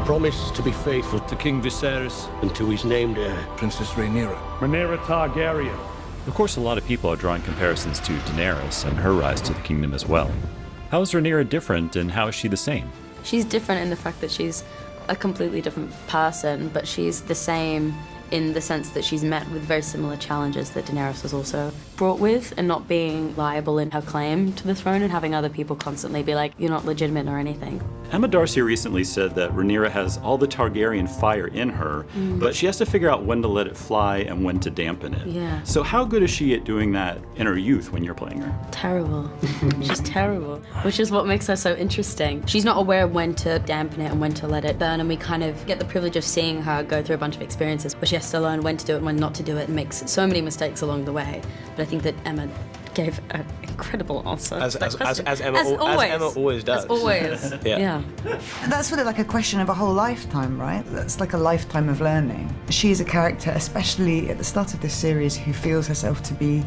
Promise to be faithful to King Viserys and to his named heir, Princess Rhaenyra Targaryen. Of course, a lot of people are drawing comparisons to Daenerys and her rise to the kingdom as well. How is Rhaenyra different, and how is she the same? She's different in the fact that she's a completely different person, but she's the same in the sense that she's met with very similar challenges that Daenerys was also brought with, and not being liable in her claim to the throne and having other people constantly be like, you're not legitimate or anything. Emma Darcy recently said that Rhaenyra has all the Targaryen fire in her, but she has to figure out when to let it fly and when to dampen it. Yeah. So how good is she at doing that in her youth when you're playing her? Terrible. She's terrible, which is what makes her so interesting. She's not aware of when to dampen it and when to let it burn, and we kind of get the privilege of seeing her go through a bunch of experiences where she has to learn when to do it and when not to do it, and makes so many mistakes along the way. But I think that Emma gave an incredible answer. As Emma always does. As always. Yeah. That's sort of like a question of a whole lifetime, right? That's like a lifetime of learning. She's a character, especially at the start of this series, who feels herself to be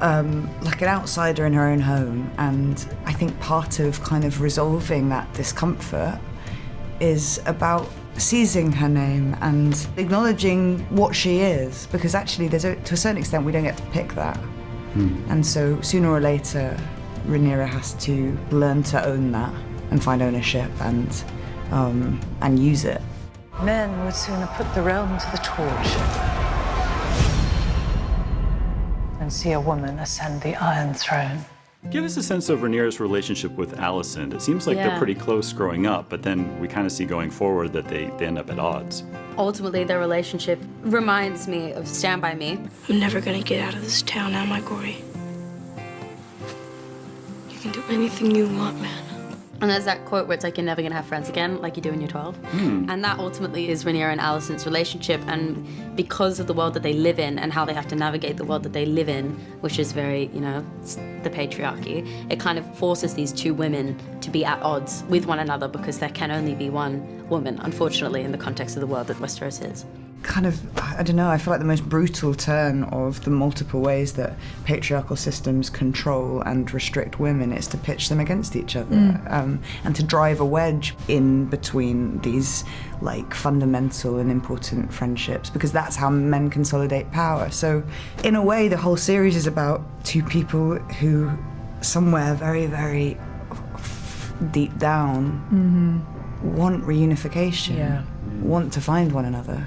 like an outsider in her own home. And I think part of kind of resolving that discomfort is about seizing her name and acknowledging what she is, because actually to a certain extent we don't get to pick that. And so sooner or later Rhaenyra has to learn to own that and find ownership and use it. Men would sooner put the realm to the torch than see a woman ascend the Iron Throne. Give us a sense of Rhaenyra's relationship with Alicent. It seems like they're pretty close growing up, but then we kind of see going forward that they end up at odds. Ultimately, their relationship reminds me of Stand By Me. I'm never gonna get out of this town, am I, Gory? You can do anything you want, man. And there's that quote where it's like, you're never gonna have friends again, like you do when you're 12. And that ultimately is Rhaenyra and Alicent's relationship. And because of the world that they live in and how they have to navigate the world that they live in, which is very, the patriarchy, it kind of forces these two women to be at odds with one another, because there can only be one woman, unfortunately, in the context of the world that Westeros is. Kind of, I don't know, I feel like the most brutal turn of the multiple ways that patriarchal systems control and restrict women is to pitch them against each other, and to drive a wedge in between these like fundamental and important friendships, because that's how men consolidate power. So in a way, the whole series is about two people who somewhere very, very deep down want reunification, want to find one another.